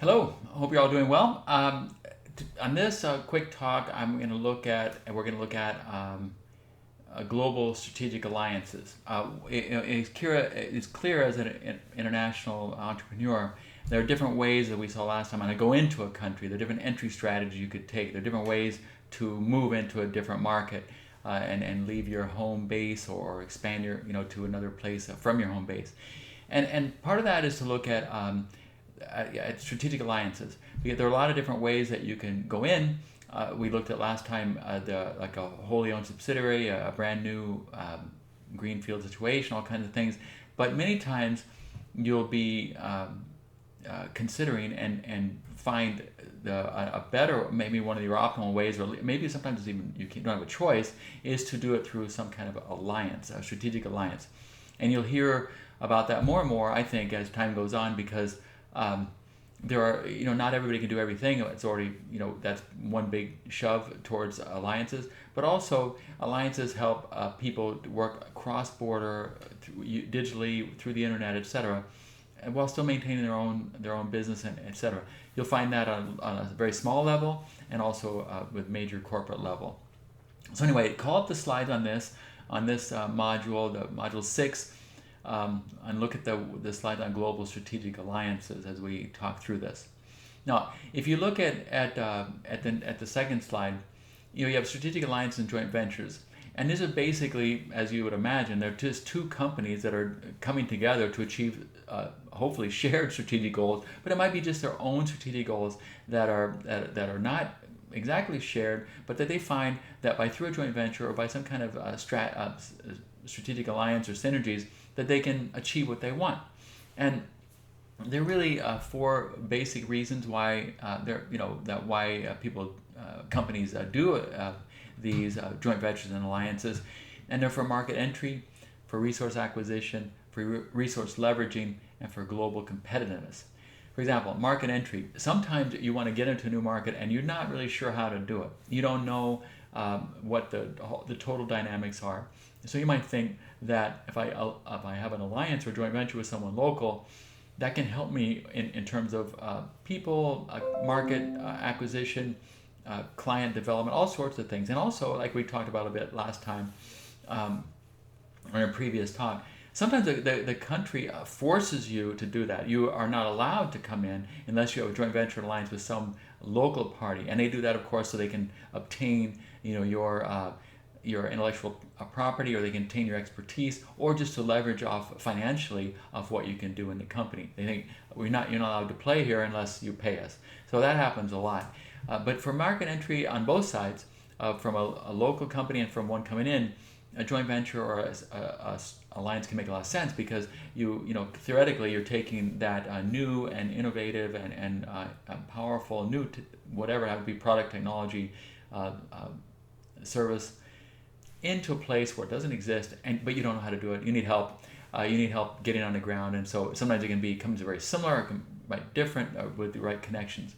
Hello, I hope you're all doing well. On this quick talk, we're going to look at global strategic alliances. It's clear as an international entrepreneur, there are different ways that we saw last time. When I go into a country, there are different entry strategies you could take. There are different ways to move into a different market and leave your home base or expand to another place from your home base. And part of that is to look at strategic alliances. Because there are a lot of different ways that you can go in. We looked at last time like a wholly owned subsidiary, a brand new greenfield situation, all kinds of things. But many times you'll be considering and find a better, maybe one of your optimal ways, or maybe sometimes even don't have a choice, is to do it through some kind of alliance, a strategic alliance. And you'll hear about that more and more, I think, as time goes on, because there are, not everybody can do everything. It's already, that's one big shove towards alliances. But also, alliances help people work cross-border, digitally, through the internet, etc., while still maintaining their own business, and etc. You'll find that on a very small level, and also with major corporate level. So anyway, call up the slides on this module, the module 6, and look at the slide on global strategic alliances as we talk through this. Now, if you look at the second slide, you have strategic alliance and joint ventures, and these are basically, as you would imagine, they're just two companies that are coming together to achieve hopefully shared strategic goals, but it might be just their own strategic goals that are not exactly shared, but that they find that through a joint venture or by some kind of strategic alliance or synergies, that they can achieve what they want. And there are really four basic reasons why companies do these joint ventures and alliances, and they're for market entry, for resource acquisition, for resource leveraging, and for global competitiveness. For example, market entry. Sometimes you want to get into a new market and you're not really sure how to do it. You don't know what the total dynamics are. So you might think that if I have an alliance or joint venture with someone local, that can help me in terms of people, market acquisition, client development, all sorts of things. And also, like we talked about a bit last time, or in a previous talk, sometimes the country forces you to do that. You are not allowed to come in unless you have a joint venture alliance with some local party, and they do that, of course, so they can obtain your intellectual property, or they can obtain your expertise, or just to leverage off financially of what you can do in the company. They think you're not allowed to play here unless you pay us. So that happens a lot. But for market entry on both sides, from a local company and from one coming in, a joint venture or a alliance can make a lot of sense, because theoretically you're taking that new and innovative and powerful new whatever it would be, product, technology, service, into a place where it doesn't exist, but you don't know how to do it. You need help. You need help getting on the ground, and so sometimes it becomes very similar, or different, with the right connections.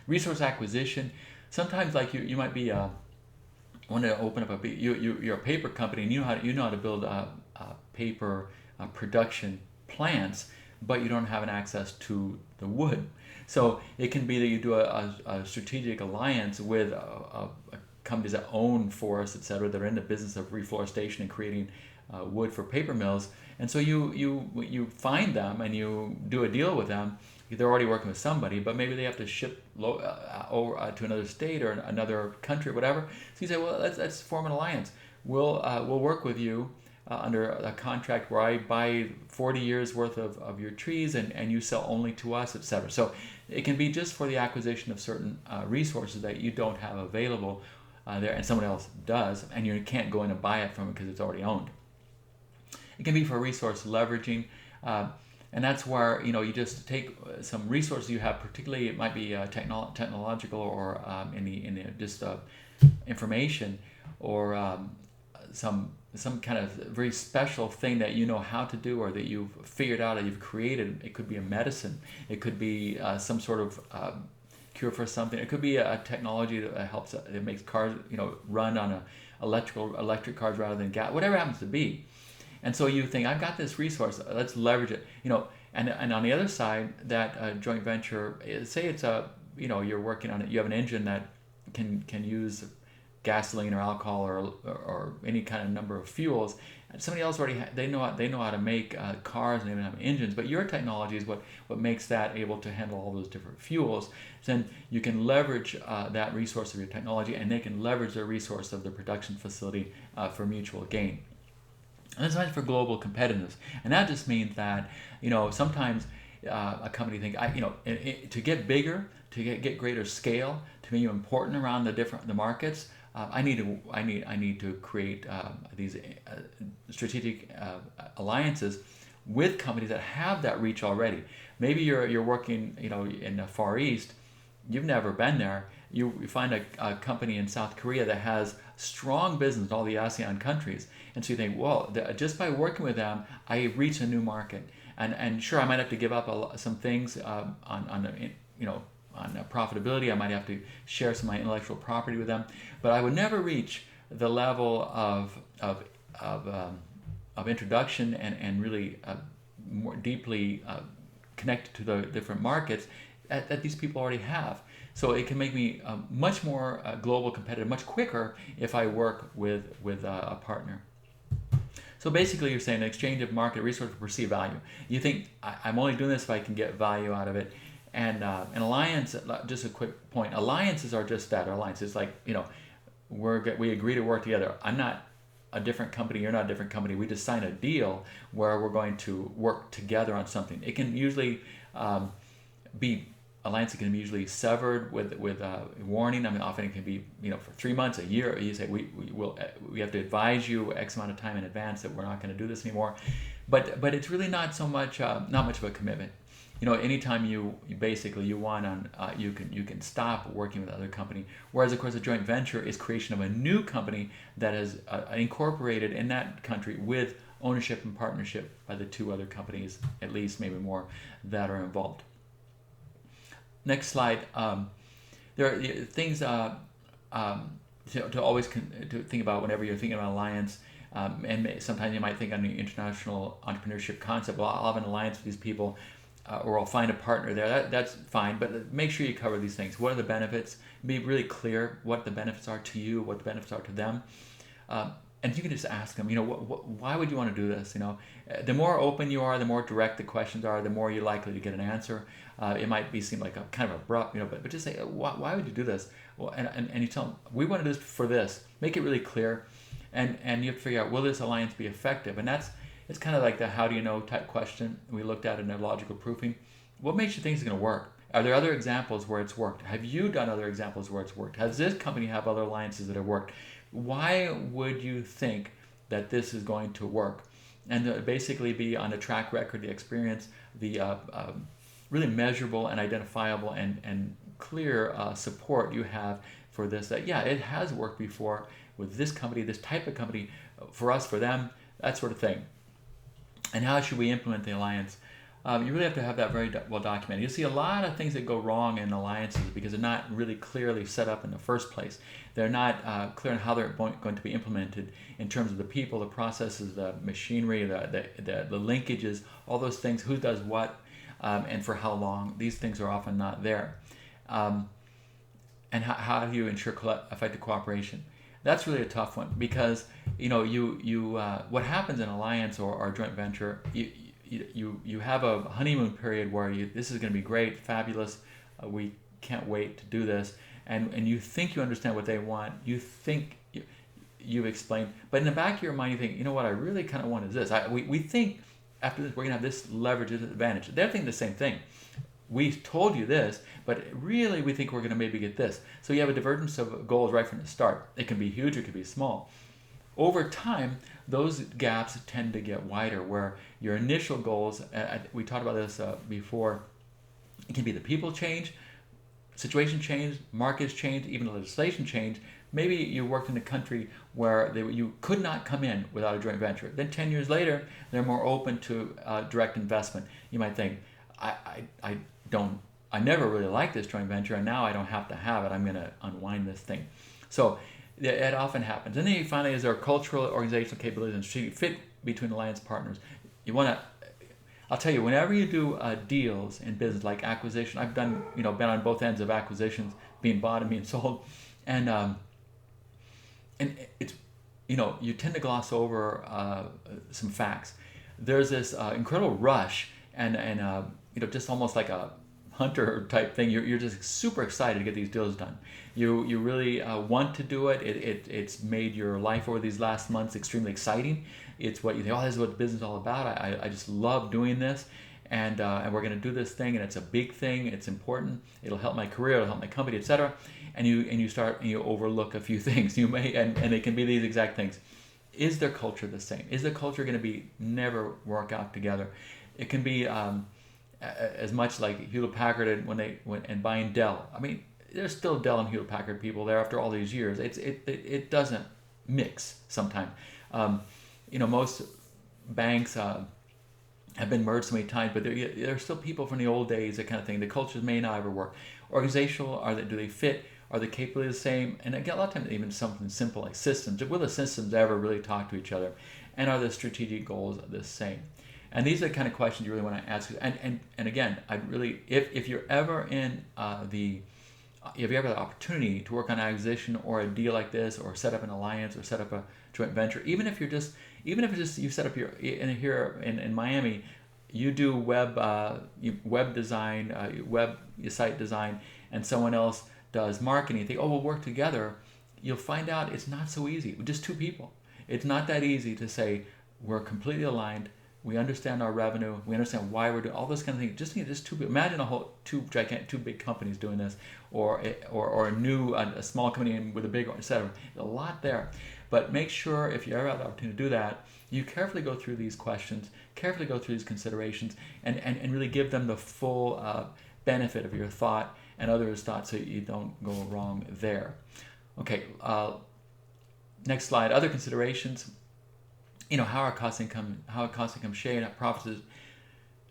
Resource acquisition. Sometimes, like you might be want to open up you're a paper company, and you know how to build paper production plants, but you don't have an access to the wood. So it can be that you do a strategic alliance with companies that own forests, etc., that are in the business of reforestation and creating wood for paper mills. And so you find them and you do a deal with them. They're already working with somebody, but maybe they have to ship over to another state or another country or whatever. So you say, well, let's form an alliance. We'll work with you under a contract where I buy 40 years worth of your trees, and you sell only to us, etc. So it can be just for the acquisition of certain resources that you don't have available there, and someone else does, and you can't go in and buy it from it because it's already owned. It can be for resource leveraging, and that's where you just take some resources you have. Particularly, it might be technological, or in the just information, or some kind of very special thing that you know how to do, or that you've figured out, that you've created. It could be a medicine. It could be some sort of cure for something. It could be a technology that helps. It makes cars run on electric cars rather than gas. Whatever it happens to be. And so you think, I've got this resource, let's leverage it. And on the other side, that joint venture, say it's a, you're working on it, you have an engine that can use gasoline or alcohol or any kind of number of fuels. And somebody else already they know how to make cars and they have engines, but your technology is what makes that able to handle all those different fuels. So then you can leverage that resource of your technology, and they can leverage the resource of the production facility for mutual gain. And that's nice for global competitiveness. And that just means that, sometimes a company thinks, to get bigger, to get greater scale, to be important around the markets, I need to create these strategic alliances with companies that have that reach already. Maybe you're working, in the Far East. You've never been there. You find a company in South Korea that has strong business in all the ASEAN countries, and so you think, well, just by working with them, I reach a new market. And sure, I might have to give up some things on profitability. I might have to share some of my intellectual property with them, but I would never reach the level of introduction and really more deeply connected to the different markets that these people already have. So it can make me much more global competitive, much quicker if I work with a partner. So basically, you're saying an exchange of market resource for perceived value. You think I'm only doing this if I can get value out of it. And an alliance, just a quick point, alliances are just that. Alliances, like, we agree to work together. I'm not a different company, you're not a different company. We just sign a deal where we're going to work together on something. It can usually alliances can be usually severed with warning. I mean, often it can be, for 3 months, a year. You say we have to advise you X amount of time in advance that we're not going to do this anymore. But it's really not much of a commitment. Anytime you want on, you can stop working with another company. Whereas, of course, a joint venture is creation of a new company that is incorporated in that country with ownership and partnership by the two other companies, at least maybe more, that are involved. Next slide. There are things to always to think about whenever you're thinking about alliance. And sometimes you might think on the international entrepreneurship concept. Well, I'll have an alliance with these people. Or I'll find a partner there. That's fine, but make sure you cover these things. What are the benefits? Be really clear what the benefits are to you, what the benefits are to them, and you can just ask them. Why would you want to do this? The more open you are, the more direct the questions are, the more you're likely to get an answer. It might seem like a kind of abrupt, but just say, why would you do this? Well, and you tell them, we want to do this for this. Make it really clear, and you have to figure out, will this alliance be effective? And it's kind of like the how do you know type question we looked at in the logical proofing. What makes you think it's going to work? Are there other examples where it's worked? Have you done other examples where it's worked? Has this company have other alliances that have worked? Why would you think that this is going to work? And basically be on the track record, the experience, the really measurable and identifiable and clear support you have for this. That, yeah, it has worked before with this company, this type of company, for us, for them, that sort of thing. And how should we implement the alliance? You really have to have that very well documented. You'll see a lot of things that go wrong in alliances because they're not really clearly set up in the first place. They're not clear on how they're going to be implemented in terms of the people, the processes, the machinery, the linkages, all those things, who does what, and for how long. These things are often not there. And how do you ensure effective cooperation? That's really a tough one because what happens in alliance or joint venture, you have a honeymoon period where this is going to be great, fabulous, we can't wait to do this, and you think you understand what they want, you think you've explained, but in the back of your mind you think, what I really kind of want is this. We think after this we're going to have this leverage, this advantage. They're thinking the same thing. We told you this, but really we think we're going to maybe get this. So you have a divergence of goals right from the start. It can be huge, it can be small. Over time, those gaps tend to get wider, where your initial goals, we talked about this before, it can be the people change, situation change, markets change, even legislation change. Maybe you worked in a country where you could not come in without a joint venture. Then 10 years later, they're more open to direct investment. You might think, I never really liked this joint venture, and now I don't have to have it. I'm going to unwind this thing. So it often happens. And then finally, is there cultural, organizational capabilities and strategic fit between alliance partners? You want to I'll tell you, whenever you do deals in business like acquisition, I've done, been on both ends of acquisitions, being bought and being sold, and it's, you tend to gloss over some facts. There's this incredible rush and just almost like a hunter type thing. You're just super excited to get these deals done. You really want to do it. It's made your life over these last months extremely exciting. It's what you think, oh, this is what business is all about. I just love doing this. And we're going to do this thing, and it's a big thing. It's important. It'll help my career. It'll help my company, etc. And you start and you overlook a few things. You may and they can be these exact things. Is their culture the same? Is the culture going to be never work out together? It can be as much like Hewlett Packard when they went and buying Dell. I mean, there's still Dell and Hewlett Packard people there after all these years. It doesn't mix sometimes. Most banks have been merged so many times, but there's still people from the old days, that kind of thing. The cultures may not ever work. Organizational, do they fit? Are the capabilities the same? And again, a lot of times even something simple like systems. Will the systems ever really talk to each other? And are the strategic goals the same? And these are the kind of questions you really want to ask. And again, I'd really, if you're ever in if you ever have the opportunity to work on an acquisition or a deal like this, or set up an alliance or set up a joint venture, even if it's just you set up here in Miami, you do web design, web site design, and someone else does marketing. You think, oh, we'll work together. You'll find out it's not so easy. Just two people. It's not that easy to say we're completely aligned. We understand our revenue. We understand why we're doing all this kind of thing. Just two people. Imagine two big companies doing this, or a small company with a big one, etc. A lot there, but make sure if you ever have the opportunity to do that, you carefully go through these questions, carefully go through these considerations, and really give them the full benefit of your thought and others' thoughts, so you don't go wrong there. Okay. Next slide. Other considerations. How are cost income shared, how profits is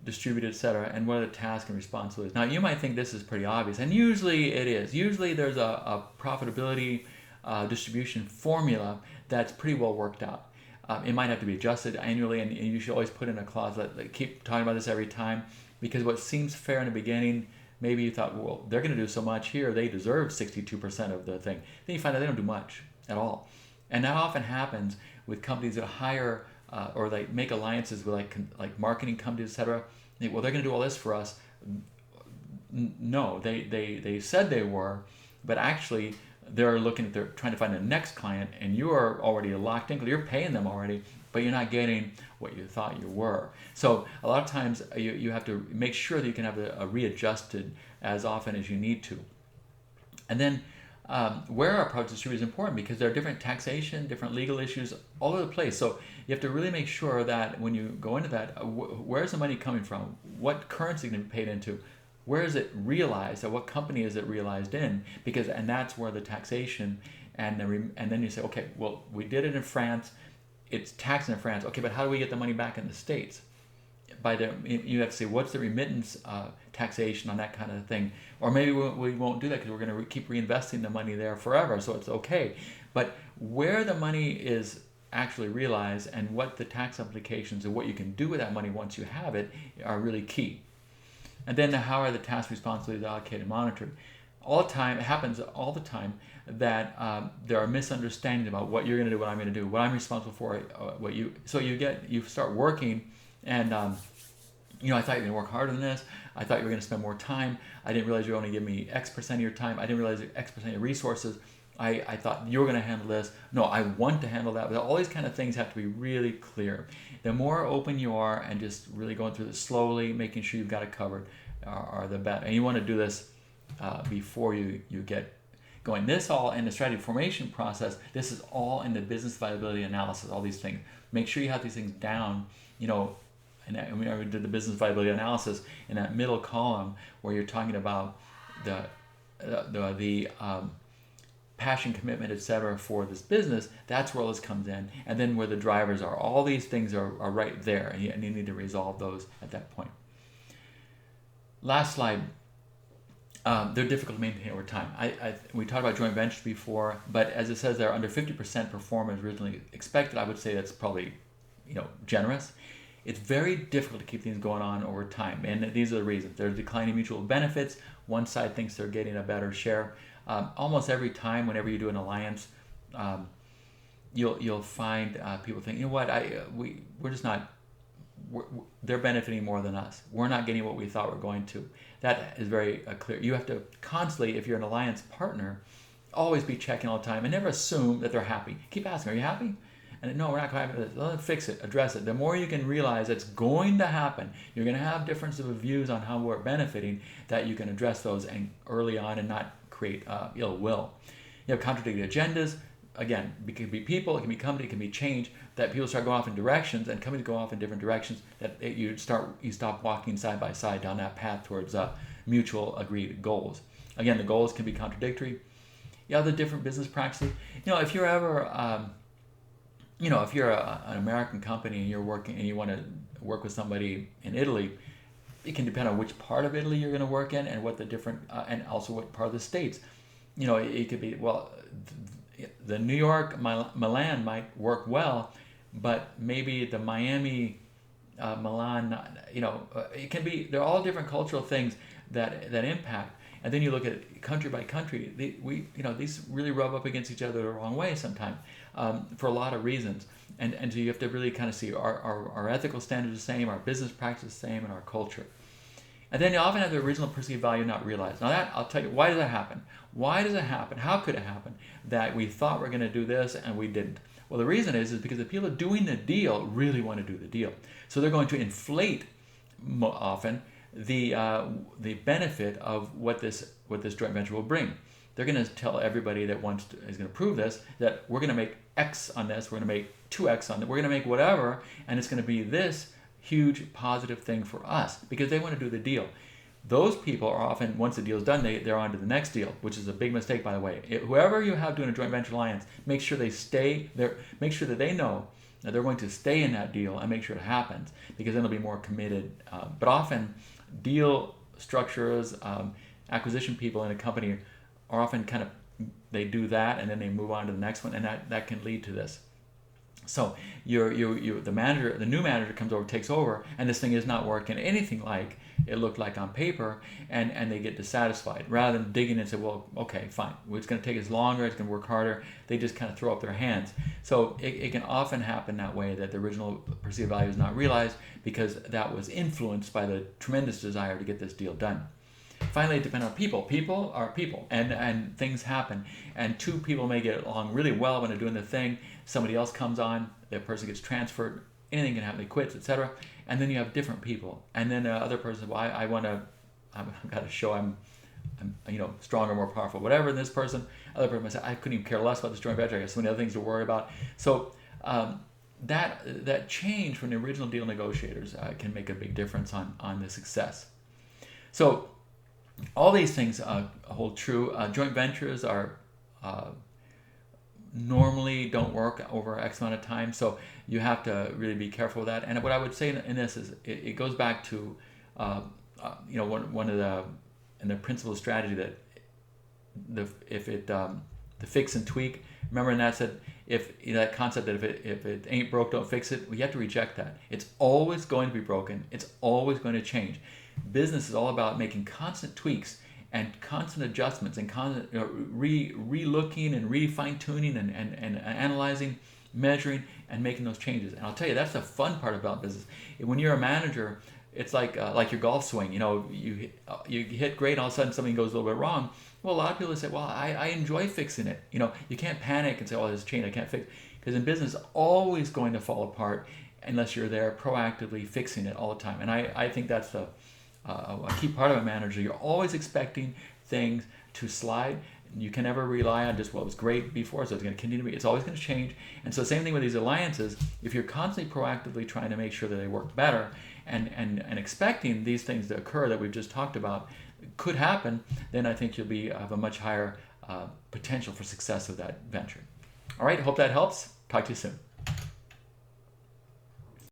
distributed, etc., and what are the tasks and responsibilities. Now, you might think this is pretty obvious, and usually it is. Usually there's a profitability distribution formula that's pretty well worked out. It might have to be adjusted annually, and you should always put in a clause that keep talking about this every time, because what seems fair in the beginning, maybe you thought, well, they're going to do so much here, they deserve 62% of the thing. Then you find out they don't do much at all. And that often happens with companies that hire or they make alliances with like marketing companies, etc. Well, they're going to do all this for us. No, they said they were, but actually they're trying to find the next client, and you are already locked in because you're paying them already, but you're not getting what you thought you were. So a lot of times you have to make sure that you can have a readjusted as often as you need to. And then where our products distributed is important, because there are different taxation, different legal issues all over the place. So you have to really make sure that when you go into that, where's the money coming from? What currency can be paid into? Where is it realized? Or what company is it realized in? And that's where the taxation and then you say, okay, well, we did it in France. It's taxed in France. Okay, but how do we get the money back in the States? You have to say, what's the remittance taxation on that kind of thing? Or maybe we won't do that because we're going to keep reinvesting the money there forever, so it's okay. But where the money is actually realized and what the tax implications and what you can do with that money once you have it are really key. And then how are the task responsibilities allocated and monitored? It happens all the time that there are misunderstandings about what you're going to do, what I'm going to do, what I'm responsible for, so you start working, and I thought you were going to work harder than this. I thought you were going to spend more time. I didn't realize you were only give me X percent of your time. I didn't realize X percent of your resources. I thought you were going to handle this. No, I want to handle that. But all these kind of things have to be really clear. The more open you are and just really going through this slowly, making sure you've got it covered, are the better. And you want to do this before you get going. This all in the strategy formation process. This is all in the business viability analysis. All these things. Make sure you have these things down. And we did the business viability analysis in that middle column where you're talking about the passion, commitment, etc. for this business. That's where all this comes in, and then where the drivers are. All these things are right there, and you need to resolve those at that point. Last slide. They're difficult to maintain over time. We talked about joint ventures before, but as it says, they're under 50% performance originally expected. I would say that's probably generous. it's very difficult to keep things going on over time. And these are the reasons. There's declining mutual benefits. One side thinks they're getting a better share. Almost every time, whenever you do an alliance, you'll find people think, you know what, we're just not. They're benefiting more than us. We're not getting what we thought we're going to. That is very clear. You have to constantly, if you're an alliance partner, always be checking all the time and never assume that they're happy. Keep asking, are you happy? And no, we're not happy with this. Let's fix it, address it. The more you can realize it's going to happen, you're going to have differences of views on how we're benefiting, that you can address those and early on and not create ill will. You have contradicting agendas. Again, it can be people, it can be company, it can be change, that people start going off in directions and companies go off in different directions, that you stop walking side by side down that path towards mutual agreed goals. Again, the goals can be contradictory. You have the different business practices. If you're ever, if you're an American company and you're working and you want to work with somebody in Italy, it can depend on which part of Italy you're going to work in and what the different, and also what part of the states. It could be, well, the New York, Milan might work well, but maybe the Miami, Milan, it can be, they're all different cultural things that impact. And then you look at country by country, these really rub up against each other the wrong way sometimes, for a lot of reasons. And so you have to really kind of see, our ethical standards the same, our business practice the same, and our culture. And then you often have the original perceived value not realized. Now that, I'll tell you, why does that happen? Why does it happen? How could it happen that we thought we're going to do this and we didn't? Well, the reason is because the people doing the deal really want to do the deal. So they're going to inflate often the benefit of what this joint venture will bring. They're going to tell everybody that is going to prove this, that we're going to make X on this, we're going to make 2X on it, we're going to make whatever, and it's going to be this huge positive thing for us, because they want to do the deal. Those people are often, once the deal's done, they're on to the next deal, which is a big mistake, by the way. Whoever you have doing a joint venture alliance, make sure they stay there, make sure that they know that they're going to stay in that deal and make sure it happens, because then they'll be more committed. But often, deal structures, acquisition people in a company are often kind of, they do that and then they move on to the next one, and that can lead to this. So the new manager comes over, takes over, and this thing is not working anything like it looked like on paper, and they get dissatisfied. Rather than digging in and say, well, okay, fine, it's going to take us longer, it's going to work harder, they just kind of throw up their hands. So it can often happen that way, that the original perceived value is not realized because that was influenced by the tremendous desire to get this deal done. Finally, it depends on people. People are people, and things happen. And two people may get along really well when they're doing the thing. Somebody else comes on, that person gets transferred, anything can happen, they quits, etc. And then you have different people. And then the other person, well, I've got to show I'm stronger, more powerful, whatever. And this person, other person might say, I couldn't even care less about this joint venture. I got so many other things to worry about. So that change from the original deal negotiators can make a big difference on the success. So all these things hold true. Joint ventures are normally don't work over X amount of time, so you have to really be careful with that. And what I would say in this is it goes back to one of the principal strategy that the fix and tweak. Remember, and that said, that concept that if it ain't broke, don't fix it. We have to reject that. It's always going to be broken. It's always going to change. Business is all about making constant tweaks and constant adjustments and constant re-looking and re-fine-tuning and analyzing, measuring, and making those changes. And I'll tell you, that's the fun part about business. When you're a manager, it's like your golf swing. You hit great, all of a sudden something goes a little bit wrong. Well, a lot of people say, well, I enjoy fixing it. You can't panic and say, oh, this change I can't fix. Because in business, it's always going to fall apart unless you're there proactively fixing it all the time. And I think that's a key part of a manager. You're always expecting things to slide. You can never rely on just what was great before, so it's going to continue to be. It's always going to change. And so same thing with these alliances. If you're constantly proactively trying to make sure that they work better and expecting these things to occur that we've just talked about could happen, then I think you'll have a much higher potential for success of that venture. All right, hope that helps. Talk to you soon.